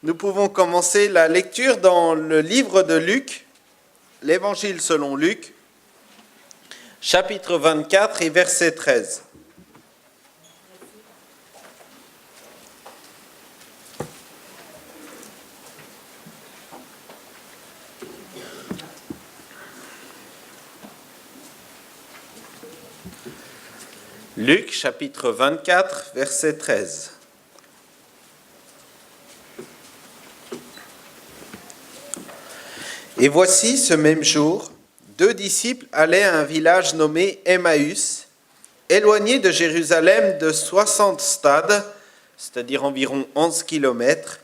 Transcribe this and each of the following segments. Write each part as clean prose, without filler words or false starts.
Nous pouvons commencer la lecture dans le livre de Luc, l'Évangile selon Luc, chapitre 24 et verset 13. Luc, chapitre 24, verset 13. Et voici, ce même jour, 2 disciples allaient à un village nommé Emmaüs, éloigné de Jérusalem de 60 stades, c'est-à-dire environ 11 kilomètres,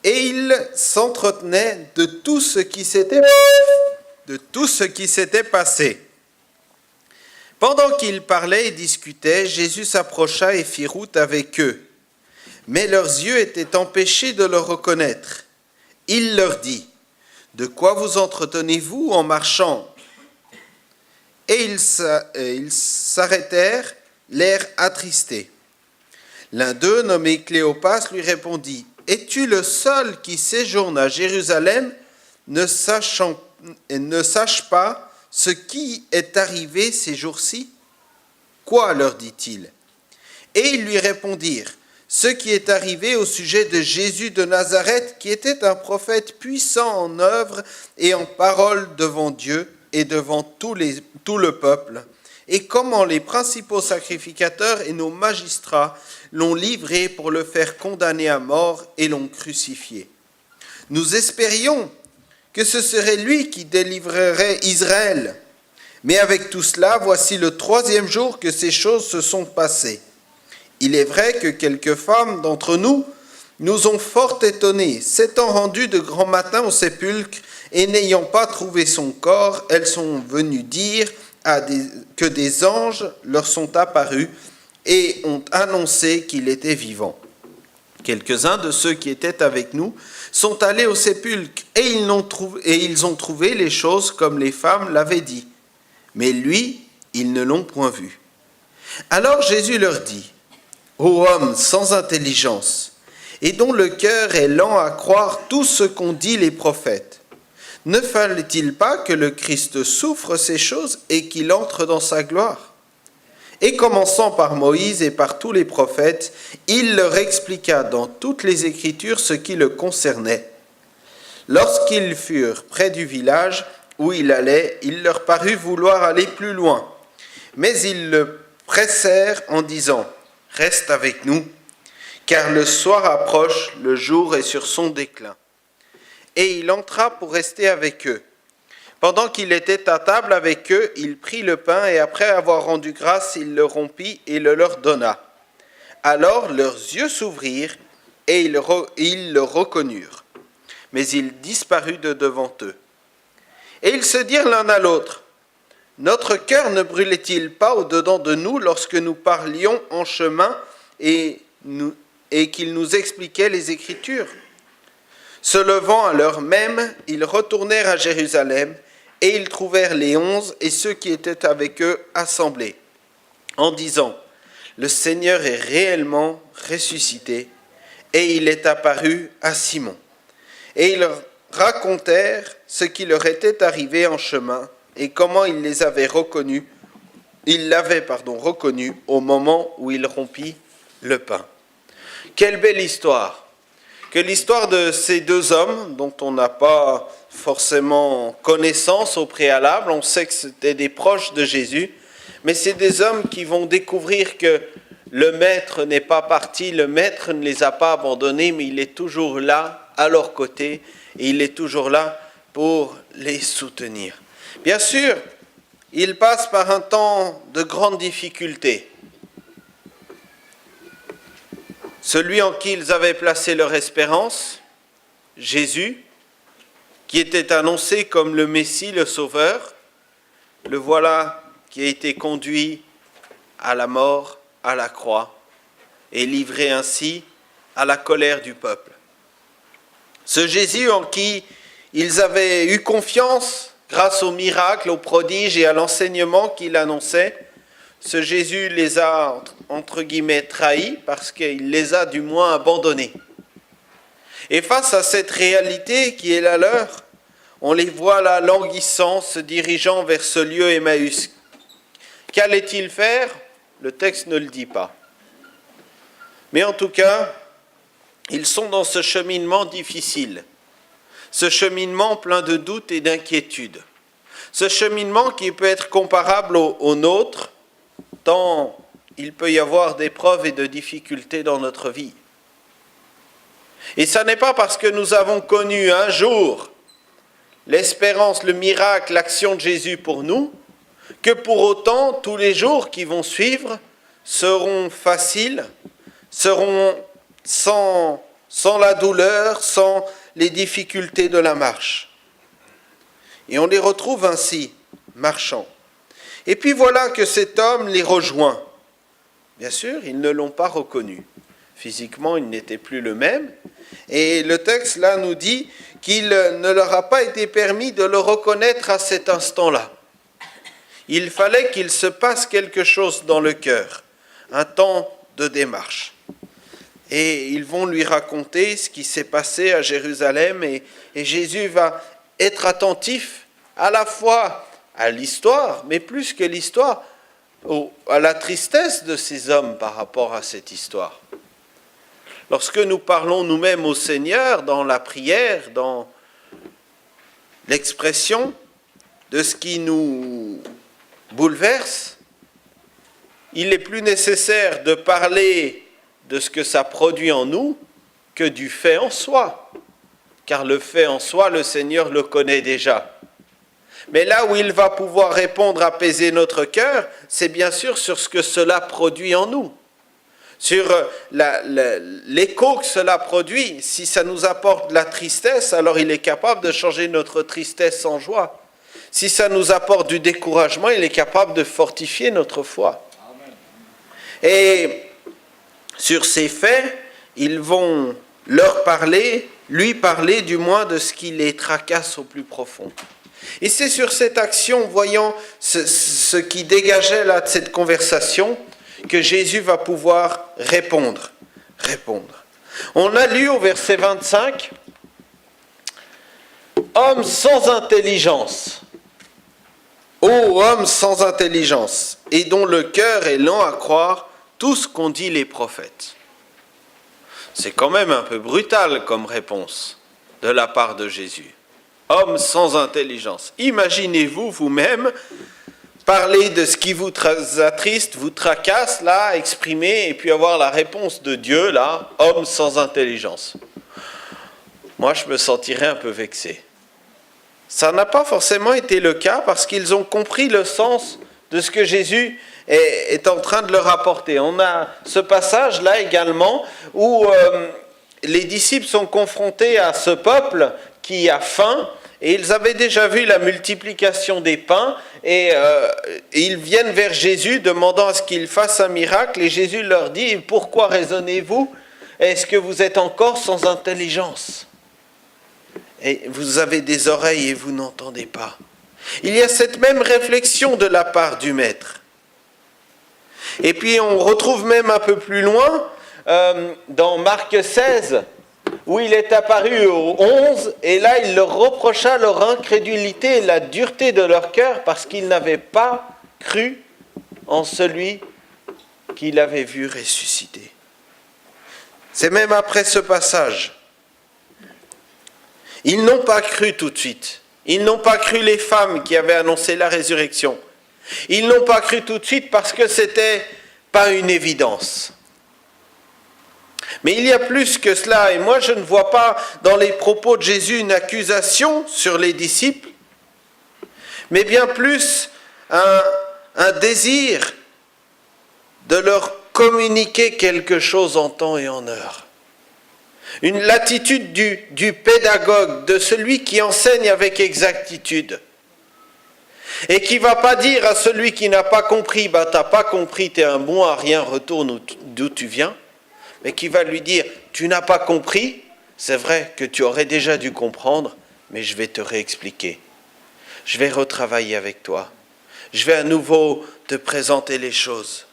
et ils s'entretenaient de tout ce qui s'était passé. Pendant qu'ils parlaient et discutaient, Jésus s'approcha et fit route avec eux. Mais leurs yeux étaient empêchés de le reconnaître. Il leur dit : « De quoi vous entretenez-vous en marchant ?» Et ils s'arrêtèrent, l'air attristé. L'un d'eux, nommé Cléopas, lui répondit : « Es-tu le seul qui séjourne à Jérusalem, ne sache pas ce qui est arrivé ces jours-ci ? » « Quoi ? Leur dit-il. Et ils lui répondirent : « Ce qui est arrivé au sujet de Jésus de Nazareth, qui était un prophète puissant en œuvre et en parole devant Dieu et devant tout le peuple, et comment les principaux sacrificateurs et nos magistrats l'ont livré pour le faire condamner à mort et l'ont crucifié. Nous espérions que ce serait lui qui délivrerait Israël. Mais avec tout cela, voici le 3e jour que ces choses se sont passées. Il est vrai que quelques femmes d'entre nous nous ont fort étonnés. S'étant rendues de grand matin au sépulcre et n'ayant pas trouvé son corps, elles sont venues dire que des anges leur sont apparus et ont annoncé qu'il était vivant. Quelques-uns de ceux qui étaient avec nous sont allés au sépulcre et ils ont trouvé les choses comme les femmes l'avaient dit. Mais lui, ils ne l'ont point vu. Alors Jésus leur dit : « Ô hommes sans intelligence, et dont le cœur est lent à croire tout ce qu'ont dit les prophètes, ne fallait-il pas que le Christ souffre ces choses et qu'il entre dans sa gloire ? Et commençant par Moïse et par tous les prophètes, il leur expliqua dans toutes les Écritures ce qui le concernait. Lorsqu'ils furent près du village où il allait, il leur parut vouloir aller plus loin. Mais ils le pressèrent en disant : « Reste avec nous, car le soir approche, le jour est sur son déclin. » Et il entra pour rester avec eux. Pendant qu'il était à table avec eux, il prit le pain et après avoir rendu grâce, il le rompit et le leur donna. Alors leurs yeux s'ouvrirent et ils le reconnurent. Mais il disparut de devant eux. Et ils se dirent l'un à l'autre : « Notre cœur ne brûlait-il pas au-dedans de nous lorsque nous parlions en chemin et qu'il nous expliquait les Écritures ?» Se levant à l'heure même, ils retournèrent à Jérusalem et ils trouvèrent les 11 et ceux qui étaient avec eux assemblés, en disant : « Le Seigneur est réellement ressuscité et il est apparu à Simon. » Et ils racontèrent ce qui leur était arrivé en chemin et comment il les avait reconnus. Il l'avait reconnu au moment où il rompit le pain. Quelle belle histoire! Que l'histoire de ces 2 hommes, dont on n'a pas forcément connaissance au préalable, on sait que c'était des proches de Jésus, mais c'est des hommes qui vont découvrir que le Maître n'est pas parti, le Maître ne les a pas abandonnés, mais il est toujours là, à leur côté, et il est toujours là pour les soutenir. Bien sûr, ils passent par un temps de grande difficulté. Celui en qui ils avaient placé leur espérance, Jésus, qui était annoncé comme le Messie, le Sauveur, le voilà qui a été conduit à la mort, à la croix, et livré ainsi à la colère du peuple. Ce Jésus en qui ils avaient eu confiance grâce aux miracles, aux prodiges et à l'enseignement qu'il annonçait, ce Jésus les a, entre guillemets, trahis parce qu'il les a du moins abandonnés. Et face à cette réalité qui est la leur, on les voit là languissants, se dirigeant vers ce lieu Emmaüs. Qu'allaient-ils faire? Le texte ne le dit pas. Mais en tout cas, ils sont dans ce cheminement difficile, ce cheminement plein de doutes et d'inquiétudes, ce cheminement qui peut être comparable au nôtre, tant il peut y avoir d'épreuves et de difficultés dans notre vie. Et ça n'est pas parce que nous avons connu un jour l'espérance, le miracle, l'action de Jésus pour nous, que pour autant, tous les jours qui vont suivre seront faciles, seront sans la douleur, sans les difficultés de la marche. Et on les retrouve ainsi, marchant. Et puis voilà que cet homme les rejoint. Bien sûr, ils ne l'ont pas reconnu. Physiquement, il n'était plus le même. Et le texte, là, nous dit qu'il ne leur a pas été permis de le reconnaître à cet instant-là. Il fallait qu'il se passe quelque chose dans le cœur, un temps de démarche. Et ils vont lui raconter ce qui s'est passé à Jérusalem et Jésus va être attentif à la fois à l'histoire, mais plus que l'histoire, à la tristesse de ces hommes par rapport à cette histoire. Lorsque nous parlons nous-mêmes au Seigneur dans la prière, dans l'expression de ce qui nous bouleverse, il est plus nécessaire de parler de ce que ça produit en nous que du fait en soi. Car le fait en soi, le Seigneur le connaît déjà. Mais là où il va pouvoir répondre, apaiser notre cœur, c'est bien sûr sur ce que cela produit en nous. Sur l'écho que cela produit. Si ça nous apporte de la tristesse, alors il est capable de changer notre tristesse en joie. Si ça nous apporte du découragement, il est capable de fortifier notre foi. Et sur ces faits, ils vont lui parler du moins de ce qui les tracasse au plus profond. Et c'est sur cette action, voyant ce qui dégageait là de cette conversation, que Jésus va pouvoir répondre. On a lu au verset 25, « Homme sans intelligence, ô homme sans intelligence, et dont le cœur est lent à croire tout ce qu'ont dit les prophètes. » C'est quand même un peu brutal comme réponse de la part de Jésus. Homme sans intelligence. Imaginez-vous vous-même parler de ce qui vous attriste, vous tracasse, là, exprimer, et puis avoir la réponse de Dieu, là, homme sans intelligence. Moi, je me sentirais un peu vexé. Ça n'a pas forcément été le cas parce qu'ils ont compris le sens de ce que Jésus est en train de leur apporter. On a ce passage-là également où les disciples sont confrontés à ce peuple qui a faim, et ils avaient déjà vu la multiplication des pains, et ils viennent vers Jésus demandant à ce qu'il fasse un miracle, et Jésus leur dit, « Pourquoi raisonnez-vous? Est-ce que vous êtes encore sans intelligence? Et vous avez des oreilles et vous n'entendez pas. » Il y a cette même réflexion de la part du Maître. Et puis on retrouve même un peu plus loin, dans Marc 16, où il est apparu au 11, et là il leur reprocha leur incrédulité et la dureté de leur cœur parce qu'ils n'avaient pas cru en celui qu'il avait vu ressusciter. C'est même après ce passage. Ils n'ont pas cru tout de suite. Ils n'ont pas cru les femmes qui avaient annoncé la résurrection. Ils n'ont pas cru tout de suite parce que c'était pas une évidence. Mais il y a plus que cela, et moi je ne vois pas dans les propos de Jésus une accusation sur les disciples, mais bien plus un désir de leur communiquer quelque chose en temps et en heure. L'attitude du pédagogue, de celui qui enseigne avec exactitude, et qui ne va pas dire à celui qui n'a pas compris, « bah t'as pas compris, t'es un bon à rien, retourne d'où tu viens », mais qui va lui dire, « Tu n'as pas compris, c'est vrai que tu aurais déjà dû comprendre, mais je vais te réexpliquer. Je vais retravailler avec toi. Je vais à nouveau te présenter les choses.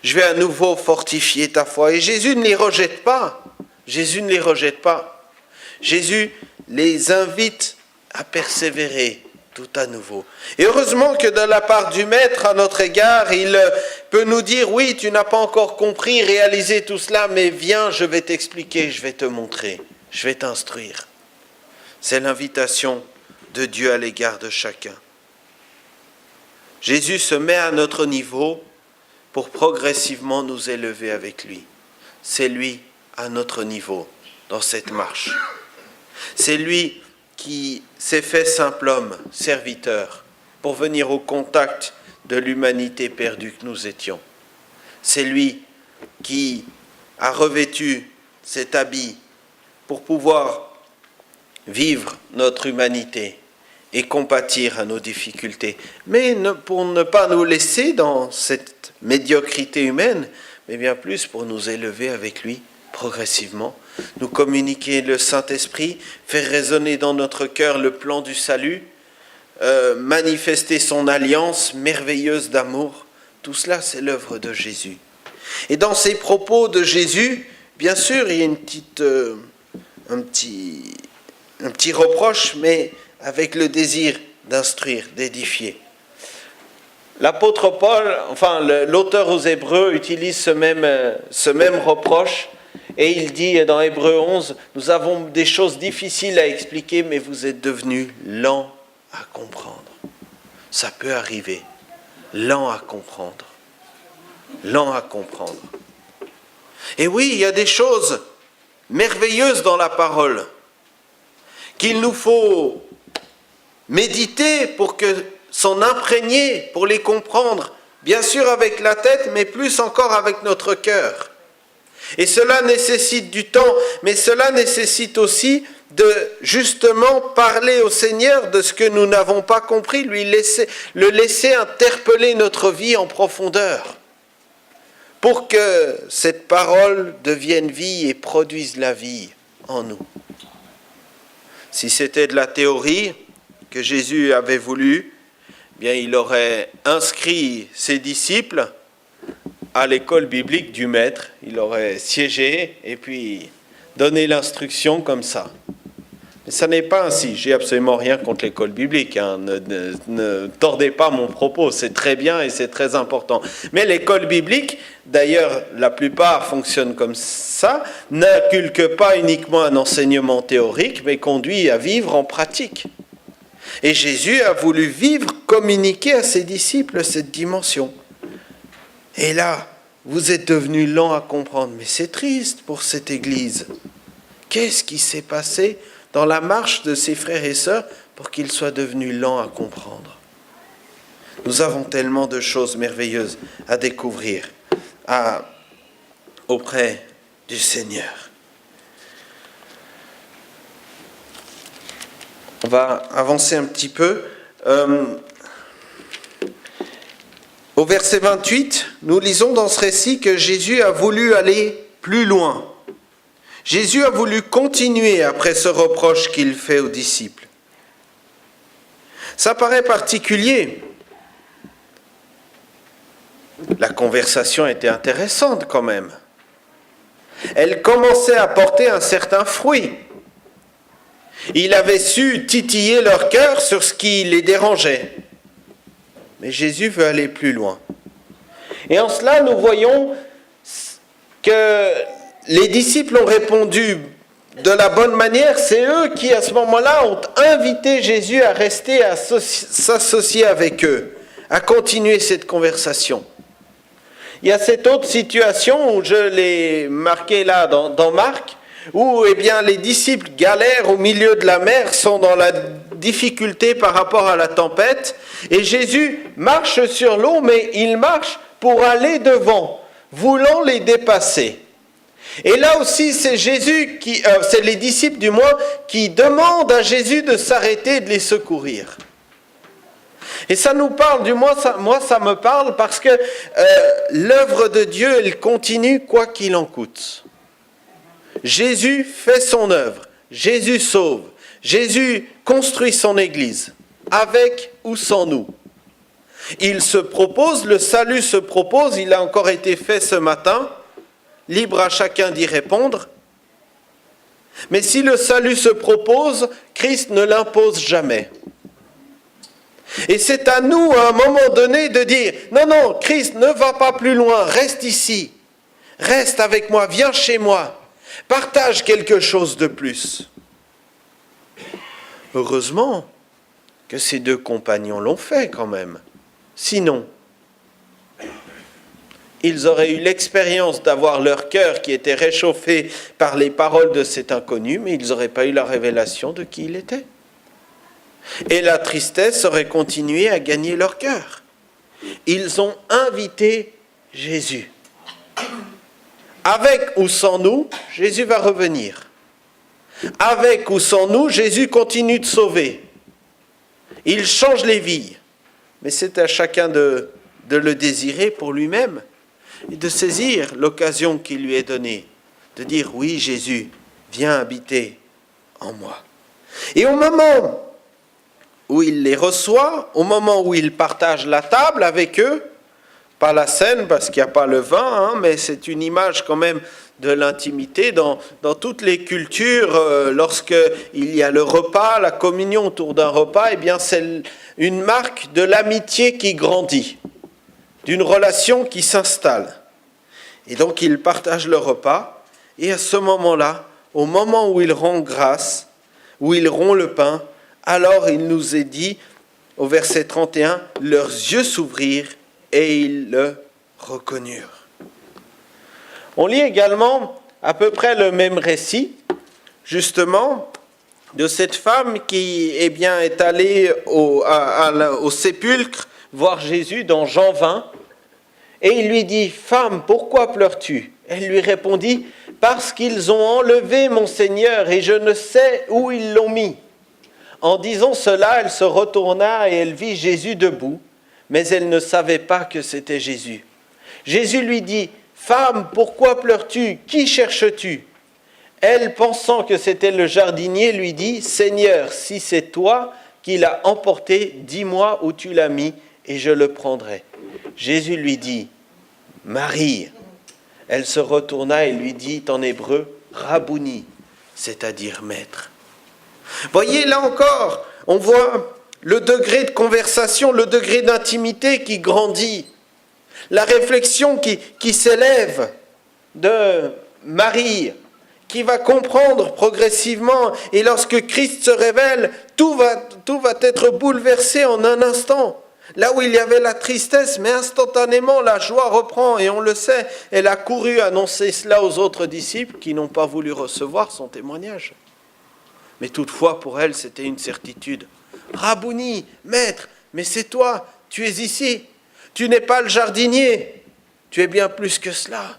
Je vais à nouveau fortifier ta foi. » Et Jésus ne les rejette pas. Jésus ne les rejette pas. Jésus les invite à persévérer tout à nouveau. Et heureusement que de la part du Maître à notre égard, il peut nous dire, oui, tu n'as pas encore compris, réalisé tout cela, mais viens, je vais t'expliquer, je vais te montrer, je vais t'instruire. C'est l'invitation de Dieu à l'égard de chacun. Jésus se met à notre niveau pour progressivement nous élever avec lui. C'est lui à notre niveau dans cette marche. C'est lui qui s'est fait simple homme, serviteur, pour venir au contact de l'humanité perdue que nous étions. C'est lui qui a revêtu cet habit pour pouvoir vivre notre humanité et compatir à nos difficultés. Mais pour ne pas nous laisser dans cette médiocrité humaine, mais bien plus pour nous élever avec lui progressivement, nous communiquer le Saint-Esprit, faire résonner dans notre cœur le plan du salut, manifester son alliance merveilleuse d'amour. Tout cela, c'est l'œuvre de Jésus. Et dans ces propos de Jésus, bien sûr, il y a un petit reproche, mais avec le désir d'instruire, d'édifier. L'apôtre Paul, l'auteur aux Hébreux utilise ce même reproche et il dit dans Hébreux 11, « Nous avons des choses difficiles à expliquer, mais vous êtes devenus lents à comprendre. » Ça peut arriver, lents à comprendre. Lents à comprendre. Et oui, il y a des choses merveilleuses dans la parole qu'il nous faut méditer pour s'en imprégner, pour les comprendre, bien sûr avec la tête, mais plus encore avec notre cœur. Et cela nécessite du temps, mais cela nécessite aussi de justement parler au Seigneur de ce que nous n'avons pas compris, le laisser interpeller notre vie en profondeur, pour que cette parole devienne vie et produise la vie en nous. Si c'était de la théorie que Jésus avait voulu, bien il aurait inscrit ses disciples à l'école biblique du Maître. Il aurait siégé et puis donné l'instruction comme ça. Mais ça n'est pas ainsi. J'ai absolument rien contre l'école biblique. Ne tordez pas mon propos. C'est très bien et c'est très important. Mais l'école biblique, d'ailleurs, la plupart fonctionnent comme ça, n'inculque pas uniquement un enseignement théorique, mais conduit à vivre en pratique. Et Jésus a voulu communiquer à ses disciples cette dimension. Et là, vous êtes devenus lents à comprendre. Mais c'est triste pour cette Église. Qu'est-ce qui s'est passé dans la marche de ses frères et sœurs pour qu'ils soient devenus lents à comprendre? Nous avons tellement de choses merveilleuses à découvrir auprès du Seigneur. On va avancer un petit peu. Au verset 28, nous lisons dans ce récit que Jésus a voulu aller plus loin. Jésus a voulu continuer après ce reproche qu'il fait aux disciples. Ça paraît particulier. La conversation était intéressante quand même. Elle commençait à porter un certain fruit. Il avait su titiller leur cœur sur ce qui les dérangeait. Mais Jésus veut aller plus loin. Et en cela, nous voyons que les disciples ont répondu de la bonne manière. C'est eux qui, à ce moment-là, ont invité Jésus à rester, à s'associer avec eux, à continuer cette conversation. Il y a cette autre situation où je l'ai marqué là dans Marc, où les disciples galèrent au milieu de la mer, sont dans la difficulté par rapport à la tempête, et Jésus marche sur l'eau, mais il marche pour aller devant, voulant les dépasser. Et là aussi, c'est c'est les disciples du moins, qui demandent à Jésus de s'arrêter et de les secourir. Et ça nous parle, moi ça me parle parce que l'œuvre de Dieu, elle continue quoi qu'il en coûte. Jésus fait son œuvre, Jésus sauve, Jésus construit son Église, avec ou sans nous. Il se propose, le salut se propose, il a encore été fait ce matin, libre à chacun d'y répondre. Mais si le salut se propose, Christ ne l'impose jamais. Et c'est à nous, à un moment donné, de dire, non, non, Christ, ne va pas plus loin, reste ici, reste avec moi, viens chez moi, partage quelque chose de plus. Heureusement que ces deux compagnons l'ont fait quand même. Sinon, ils auraient eu l'expérience d'avoir leur cœur qui était réchauffé par les paroles de cet inconnu, mais ils n'auraient pas eu la révélation de qui il était. Et la tristesse aurait continué à gagner leur cœur. Ils ont invité Jésus. Avec ou sans nous, Jésus va revenir. Avec ou sans nous, Jésus continue de sauver. Il change les vies. Mais c'est à chacun de le désirer pour lui-même et de saisir l'occasion qui lui est donnée. De dire, oui Jésus, viens habiter en moi. Et au moment où il les reçoit, au moment où il partage la table avec eux, pas la scène parce qu'il n'y a pas le vin, mais c'est une image quand même de l'intimité dans toutes les cultures. Lorsqu'il y a le repas, la communion autour d'un repas, eh bien c'est une marque de l'amitié qui grandit, d'une relation qui s'installe. Et donc ils partagent le repas, et à ce moment-là, au moment où ils rendent grâce, où ils rompent le pain, alors il nous est dit, au verset 31, leurs yeux s'ouvrirent et ils le reconnurent. On lit également à peu près le même récit, justement, de cette femme qui est allée au sépulcre voir Jésus dans Jean 20, et il lui dit, « Femme, pourquoi pleures-tu » Elle lui répondit, « Parce qu'ils ont enlevé mon Seigneur et je ne sais où ils l'ont mis. » En disant cela, elle se retourna et elle vit Jésus debout, mais elle ne savait pas que c'était Jésus. Jésus lui dit, « Femme, pourquoi pleures-tu ? Qui cherches-tu » Elle, pensant que c'était le jardinier, lui dit, « Seigneur, si c'est toi qui l'as emporté, dis-moi où tu l'as mis et je le prendrai. » Jésus lui dit, « Marie !» Elle se retourna et lui dit en hébreu, « Rabouni », c'est-à-dire maître. Voyez, là encore, on voit le degré de conversation, le degré d'intimité qui grandit, la réflexion qui s'élève de Marie, qui va comprendre progressivement, et lorsque Christ se révèle, tout va être bouleversé en un instant. Là où il y avait la tristesse, mais instantanément la joie reprend, et on le sait, elle a couru annoncer cela aux autres disciples qui n'ont pas voulu recevoir son témoignage. Mais toutefois, pour elle, c'était une certitude. « Rabouni, maître, mais c'est toi, tu es ici. Tu n'es pas le jardinier, tu es bien plus que cela.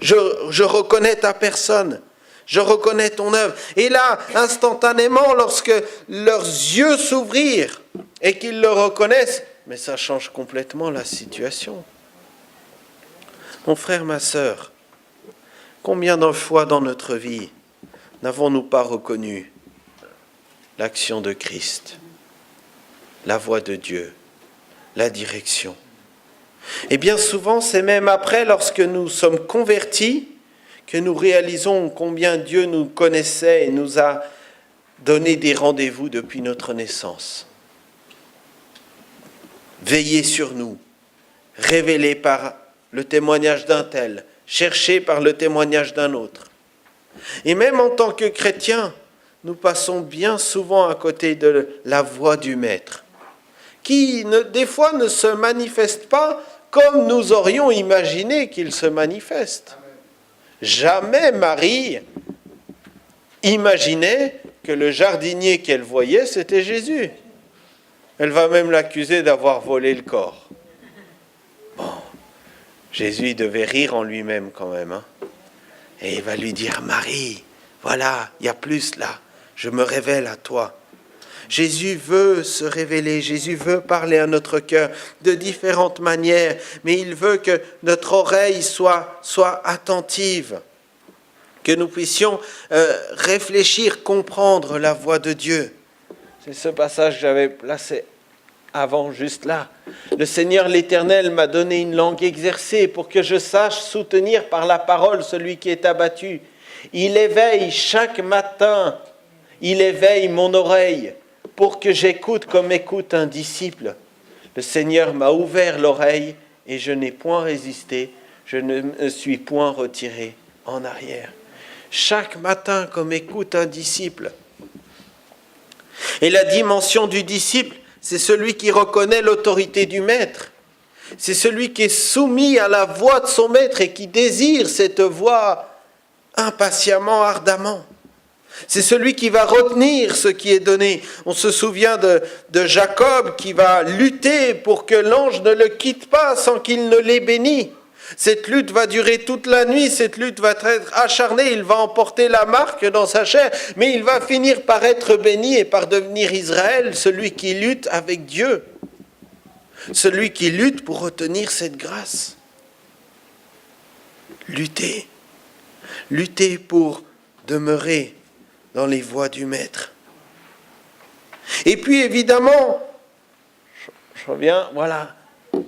Je reconnais ta personne, je reconnais ton œuvre. » Et là, instantanément, lorsque leurs yeux s'ouvrirent et qu'ils le reconnaissent, mais ça change complètement la situation. Mon frère, ma sœur, combien de fois dans notre vie n'avons-nous pas reconnu l'action de Christ, la voix de Dieu, la direction? Et bien souvent, c'est même après, lorsque nous sommes convertis, que nous réalisons combien Dieu nous connaissait et nous a donné des rendez-vous depuis notre naissance. Veillé sur nous, révélé par le témoignage d'un tel, cherché par le témoignage d'un autre. Et même en tant que chrétiens, nous passons bien souvent à côté de la voix du Maître, qui des fois ne se manifeste pas comme nous aurions imaginé qu'il se manifeste. Jamais Marie imaginait que le jardinier qu'elle voyait, c'était Jésus. Elle va même l'accuser d'avoir volé le corps. Bon, Jésus devait rire en lui-même quand même, Et il va lui dire, « Marie, voilà, il y a plus là, je me révèle à toi. » Jésus veut se révéler, Jésus veut parler à notre cœur de différentes manières, mais il veut que notre oreille soit attentive, que nous puissions réfléchir, comprendre la voix de Dieu. C'est ce passage que j'avais placé avant, juste là. Le Seigneur l'Éternel m'a donné une langue exercée pour que je sache soutenir par la parole celui qui est abattu. Il éveille chaque matin, il éveille mon oreille pour que j'écoute comme écoute un disciple. Le Seigneur m'a ouvert l'oreille et je n'ai point résisté, je ne me suis point retiré en arrière. Chaque matin comme écoute un disciple. Et la dimension du disciple, c'est celui qui reconnaît l'autorité du maître. C'est celui qui est soumis à la voix de son maître et qui désire cette voix impatiemment, ardemment. C'est celui qui va retenir ce qui est donné. On se souvient de Jacob qui va lutter pour que l'ange ne le quitte pas sans qu'il ne l'ait béni. Cette lutte va durer toute la nuit, cette lutte va être acharnée, il va emporter la marque dans sa chair, mais il va finir par être béni et par devenir Israël, celui qui lutte avec Dieu, celui qui lutte pour retenir cette grâce. Lutter pour demeurer dans les voies du Maître. Et puis évidemment, je reviens, voilà,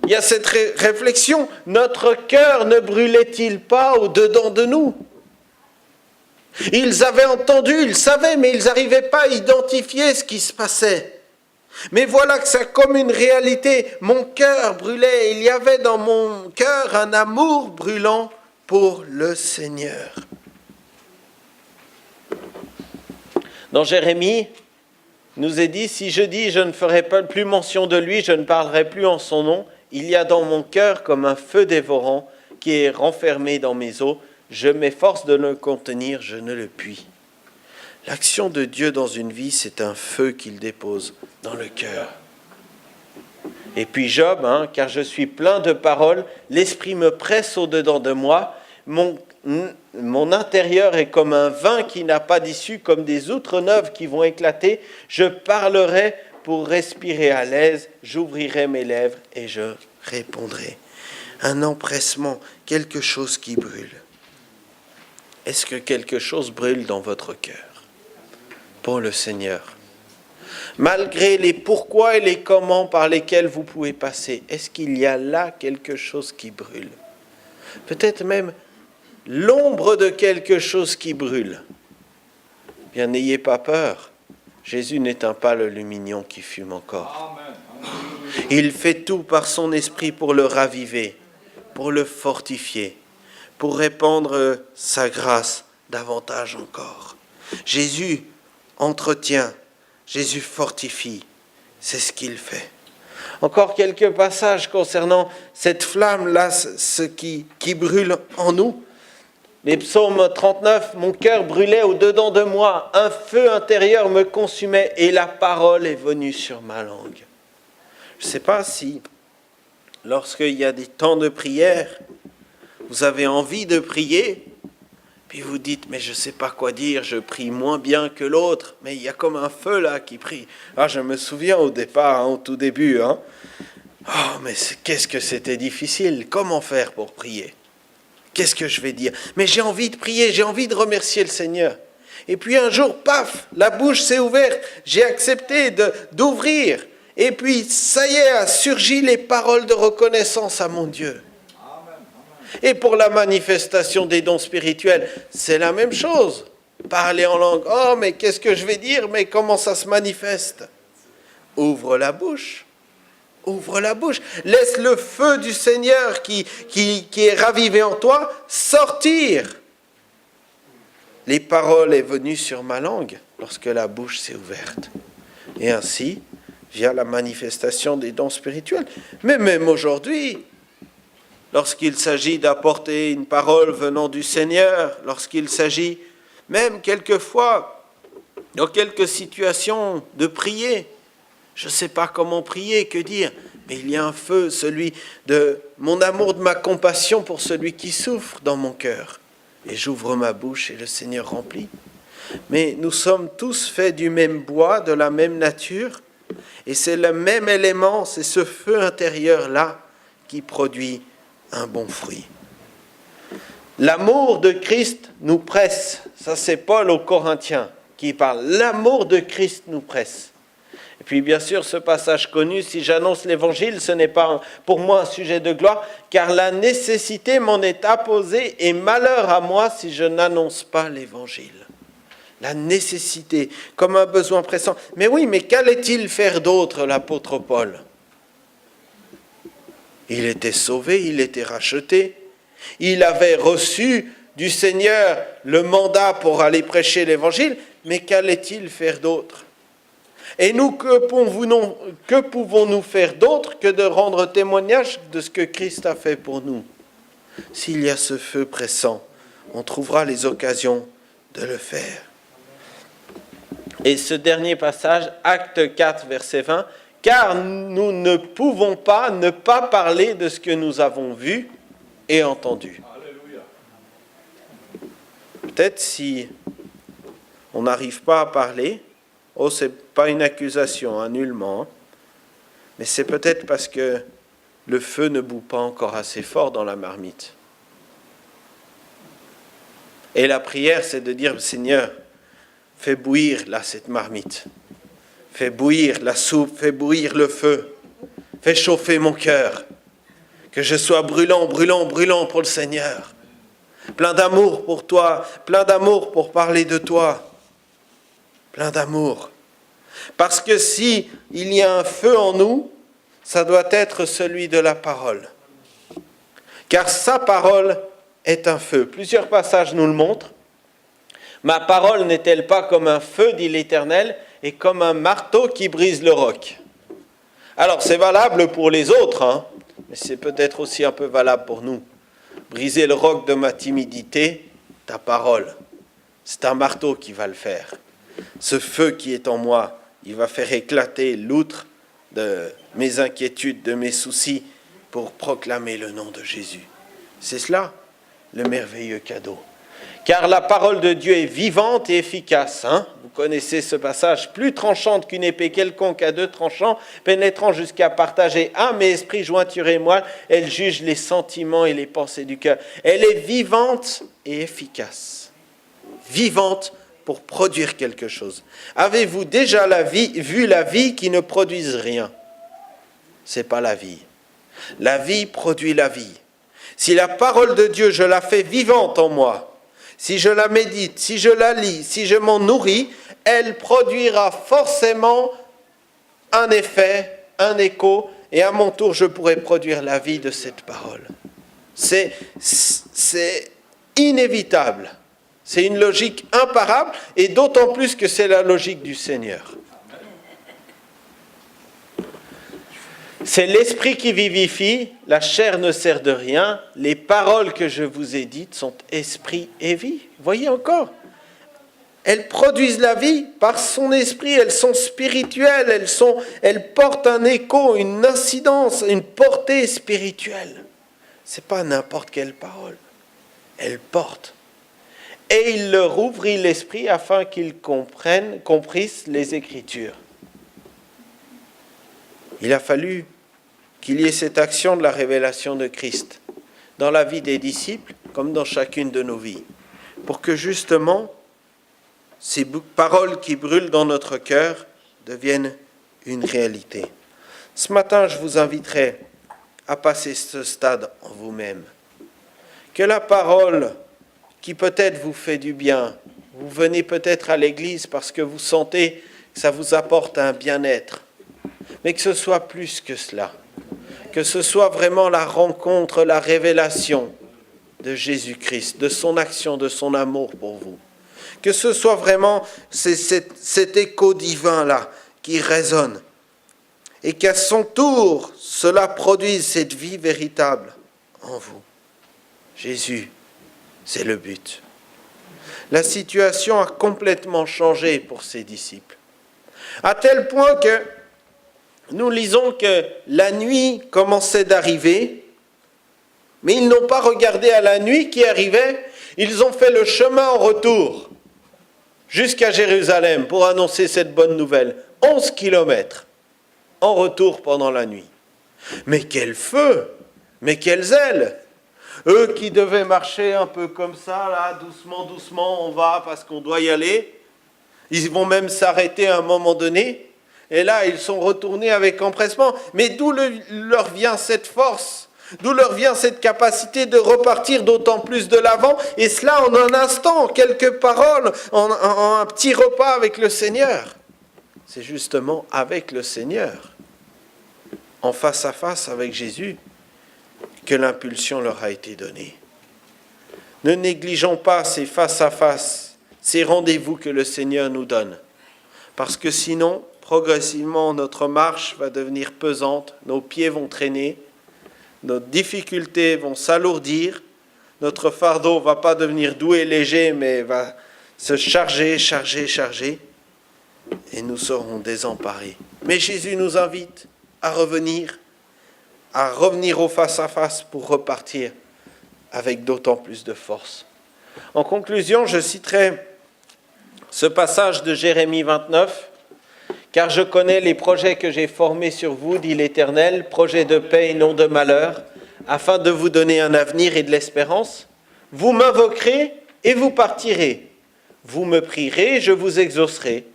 il y a cette réflexion, notre cœur ne brûlait-il pas au-dedans de nous? Ils avaient entendu, ils savaient, mais ils n'arrivaient pas à identifier ce qui se passait. Mais voilà que c'est comme une réalité, mon cœur brûlait, il y avait dans mon cœur un amour brûlant pour le Seigneur. Dans Jérémie, nous est dit, si je dis je ne ferai pas plus mention de lui, je ne parlerai plus en son nom, il y a dans mon cœur comme un feu dévorant qui est renfermé dans mes os, je m'efforce de le contenir, je ne le puis. L'action de Dieu dans une vie, c'est un feu qu'il dépose dans le cœur. Et puis Job, car je suis plein de paroles, l'esprit me presse au-dedans de moi, mon intérieur est comme un vin qui n'a pas d'issue, comme des outres neuves qui vont éclater. Je parlerai pour respirer à l'aise, j'ouvrirai mes lèvres et je répondrai. Un empressement, quelque chose qui brûle. Est-ce que quelque chose brûle dans votre cœur pour le Seigneur? Malgré les pourquoi et les comment par lesquels vous pouvez passer, est-ce qu'il y a là quelque chose qui brûle? Peut-être même l'ombre de quelque chose qui brûle. Bien, n'ayez pas peur. Jésus n'éteint pas le lumignon qui fume encore. Il fait tout par son esprit pour le raviver, pour le fortifier, pour répandre sa grâce davantage encore. Jésus entretient, Jésus fortifie, c'est ce qu'il fait. Encore quelques passages concernant cette flamme-là, ce qui brûle en nous. Les psaumes 39, mon cœur brûlait au-dedans de moi, un feu intérieur me consumait et la parole est venue sur ma langue. Je ne sais pas si, lorsqu'il y a des temps de prière, vous avez envie de prier, puis vous dites, mais je ne sais pas quoi dire, je prie moins bien que l'autre, mais il y a comme un feu là qui prie. Ah, je me souviens au départ, au tout début, Oh, mais qu'est-ce que c'était difficile, comment faire pour prier? Qu'est-ce que je vais dire? Mais j'ai envie de prier, j'ai envie de remercier le Seigneur. Et puis un jour, paf, la bouche s'est ouverte, j'ai accepté d'ouvrir. Et puis, ça y est, a surgi les paroles de reconnaissance à mon Dieu. Et pour la manifestation des dons spirituels, c'est la même chose. Parler en langue, oh, mais qu'est-ce que je vais dire? Mais comment ça se manifeste? Ouvre la bouche. Ouvre la bouche, laisse le feu du Seigneur qui est ravivé en toi sortir. Les paroles est venues sur ma langue lorsque la bouche s'est ouverte. Et ainsi, via la manifestation des dons spirituels. Mais même aujourd'hui, lorsqu'il s'agit d'apporter une parole venant du Seigneur, lorsqu'il s'agit même quelquefois, dans quelques situations, de prier, je ne sais pas comment prier, que dire, mais il y a un feu, celui de mon amour, de ma compassion pour celui qui souffre dans mon cœur. Et j'ouvre ma bouche et le Seigneur remplit. Mais nous sommes tous faits du même bois, de la même nature, et c'est le même élément, c'est ce feu intérieur-là qui produit un bon fruit. L'amour de Christ nous presse. Ça, c'est Paul aux Corinthiens qui parle. L'amour de Christ nous presse. Et puis bien sûr, ce passage connu, si j'annonce l'évangile, ce n'est pas pour moi un sujet de gloire, car la nécessité m'en est apposée et malheur à moi si je n'annonce pas l'évangile. La nécessité, comme un besoin pressant. Mais oui, mais qu'allait-il faire d'autre, l'apôtre Paul ? Il était sauvé, il était racheté. Il avait reçu du Seigneur le mandat pour aller prêcher l'évangile, mais qu'allait-il faire d'autre ? Et nous, que pouvons-nous faire d'autre que de rendre témoignage de ce que Christ a fait pour nous ? S'il y a ce feu pressant, on trouvera les occasions de le faire. Et ce dernier passage, Acte 4, verset 20, « Car nous ne pouvons pas ne pas parler de ce que nous avons vu et entendu. » Peut-être si on n'arrive pas à parler, ce n'est pas une accusation, nullement, mais c'est peut-être parce que le feu ne bout pas encore assez fort dans la marmite. Et la prière, c'est de dire, Seigneur, fais bouillir là cette marmite. Fais bouillir la soupe, fais bouillir le feu. Fais chauffer mon cœur. Que je sois brûlant, brûlant, brûlant pour le Seigneur. Plein d'amour pour toi, plein d'amour pour parler de toi. Plein d'amour. Parce que si il y a un feu en nous, ça doit être celui de la parole. Car sa parole est un feu. Plusieurs passages nous le montrent. Ma parole n'est-elle pas comme un feu, dit l'Éternel, et comme un marteau qui brise le roc ? Alors, c'est valable pour les autres, mais c'est peut-être aussi un peu valable pour nous. Briser le roc de ma timidité, ta parole, c'est un marteau qui va le faire. Ce feu qui est en moi, il va faire éclater l'outre de mes inquiétudes, de mes soucis, pour proclamer le nom de Jésus. C'est cela, le merveilleux cadeau. Car la parole de Dieu est vivante et efficace. Vous connaissez ce passage, plus tranchante qu'une épée quelconque à deux tranchants, pénétrant jusqu'à partager âme et esprit, jointure et moelle, elle juge les sentiments et les pensées du cœur. Elle est vivante et efficace. Vivante pour produire quelque chose. Avez-vous déjà vu la vie qui ne produise rien ? Ce n'est pas la vie. La vie produit la vie. Si la parole de Dieu, je la fais vivante en moi, si je la médite, si je la lis, si je m'en nourris, elle produira forcément un effet, un écho, et à mon tour, je pourrai produire la vie de cette parole. C'est inévitable. C'est une logique imparable, et d'autant plus que c'est la logique du Seigneur. C'est l'esprit qui vivifie, la chair ne sert de rien, les paroles que je vous ai dites sont esprit et vie. Voyez encore, elles produisent la vie par son esprit, elles sont spirituelles, elles portent un écho, une incidence, une portée spirituelle. Ce n'est pas n'importe quelle parole, elles portent. Et il leur ouvrit l'esprit afin qu'ils comprissent les Écritures. Il a fallu qu'il y ait cette action de la révélation de Christ dans la vie des disciples comme dans chacune de nos vies, pour que justement ces paroles qui brûlent dans notre cœur deviennent une réalité. Ce matin, je vous inviterai à passer ce stade en vous-même. Que la parole qui peut-être vous fait du bien, vous venez peut-être à l'église parce que vous sentez que ça vous apporte un bien-être, mais que ce soit plus que cela, que ce soit vraiment la rencontre, la révélation de Jésus-Christ, de son action, de son amour pour vous. Que ce soit vraiment cet écho divin-là qui résonne et qu'à son tour, cela produise cette vie véritable en vous. Jésus, c'est le but. La situation a complètement changé pour ses disciples, à tel point que nous lisons que la nuit commençait d'arriver, mais ils n'ont pas regardé à la nuit qui arrivait, ils ont fait le chemin en retour jusqu'à Jérusalem pour annoncer cette bonne nouvelle. 11 kilomètres en retour pendant la nuit. Mais quel feu, mais quelle zèle! Eux qui devaient marcher un peu comme ça, là, doucement, doucement, on va parce qu'on doit y aller. Ils vont même s'arrêter à un moment donné. Et là, ils sont retournés avec empressement. Mais d'où leur vient cette force? D'où leur vient cette capacité de repartir d'autant plus de l'avant? Et cela en un instant, quelques paroles, en un petit repas avec le Seigneur. C'est justement avec le Seigneur, en face à face avec Jésus, que l'impulsion leur a été donnée. Ne négligeons pas ces face à face, ces rendez-vous que le Seigneur nous donne. Parce que sinon, progressivement, notre marche va devenir pesante, nos pieds vont traîner, nos difficultés vont s'alourdir, notre fardeau ne va pas devenir doux et léger, mais va se charger, et nous serons désemparés. Mais Jésus nous invite à revenir au face-à-face pour repartir avec d'autant plus de force. En conclusion, je citerai ce passage de Jérémie 29, car je connais les projets que j'ai formés sur vous, dit l'Éternel, projets de paix et non de malheur, afin de vous donner un avenir et de l'espérance. Vous m'invoquerez et vous partirez. Vous me prierez, je vous exaucerai.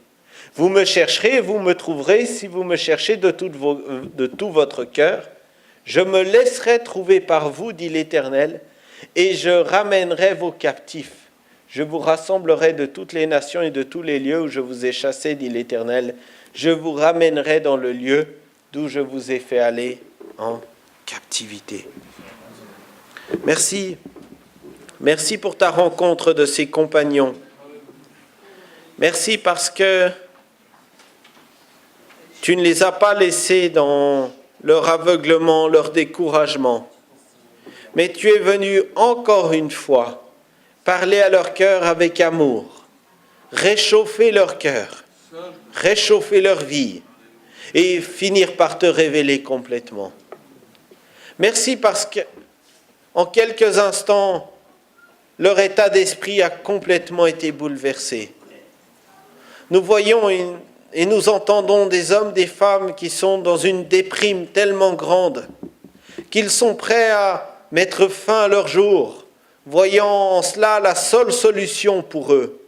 Vous me chercherez, vous me trouverez, si vous me cherchez de tout votre cœur. Je me laisserai trouver par vous, dit l'Éternel, et je ramènerai vos captifs. Je vous rassemblerai de toutes les nations et de tous les lieux où je vous ai chassés, dit l'Éternel. Je vous ramènerai dans le lieu d'où je vous ai fait aller en captivité. Merci. Merci pour ta rencontre de ces compagnons. Merci parce que tu ne les as pas laissés dans leur aveuglement, leur découragement. Mais tu es venu encore une fois parler à leur cœur avec amour, réchauffer leur cœur, réchauffer leur vie et finir par te révéler complètement. Merci parce qu'en quelques instants, leur état d'esprit a complètement été bouleversé. Nous voyons et nous entendons des hommes, des femmes qui sont dans une déprime tellement grande qu'ils sont prêts à mettre fin à leur jour, voyant en cela la seule solution pour eux.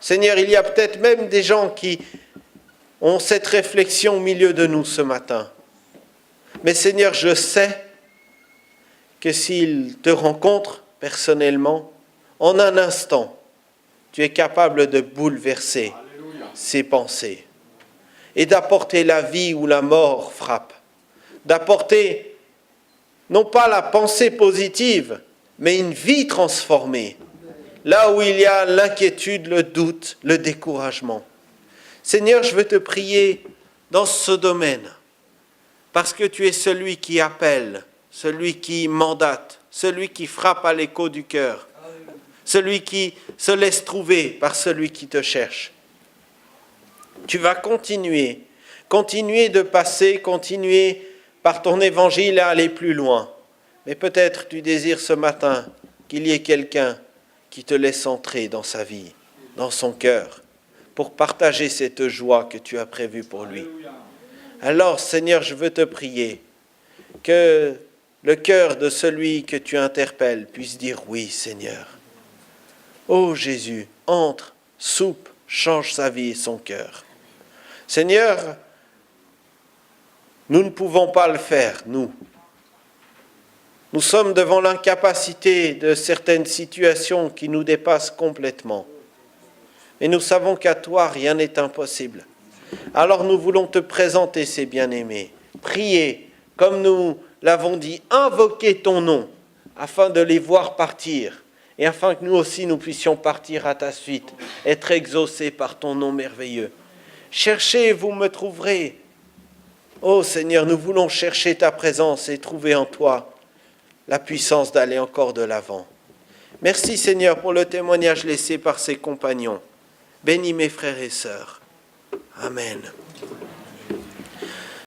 Seigneur, il y a peut-être même des gens qui ont cette réflexion au milieu de nous ce matin. Mais Seigneur, je sais que s'ils te rencontrent personnellement, en un instant, tu es capable de bouleverser ses pensées et d'apporter la vie où la mort frappe, d'apporter non pas la pensée positive, mais une vie transformée, là où il y a l'inquiétude, le doute, le découragement. Seigneur, je veux te prier dans ce domaine, parce que tu es celui qui appelle, celui qui mandate, celui qui frappe à l'écho du cœur, celui qui se laisse trouver par celui qui te cherche. Tu vas continuer de passer, continuer par ton évangile à aller plus loin. Mais peut-être tu désires ce matin qu'il y ait quelqu'un qui te laisse entrer dans sa vie, dans son cœur, pour partager cette joie que tu as prévue pour lui. Alors, Seigneur, je veux te prier que le cœur de celui que tu interpelles puisse dire oui, Seigneur. Ô Jésus, entre, soupe, change sa vie et son cœur. Seigneur, nous ne pouvons pas le faire, nous. Nous sommes devant l'incapacité de certaines situations qui nous dépassent complètement. Et nous savons qu'à toi, rien n'est impossible. Alors nous voulons te présenter ces bien-aimés, prier, comme nous l'avons dit, invoquer ton nom, afin de les voir partir, et afin que nous aussi nous puissions partir à ta suite, être exaucés par ton nom merveilleux. Cherchez, vous me trouverez. Ô Seigneur, nous voulons chercher ta présence et trouver en toi la puissance d'aller encore de l'avant. Merci Seigneur pour le témoignage laissé par ses compagnons. Bénis mes frères et sœurs. Amen.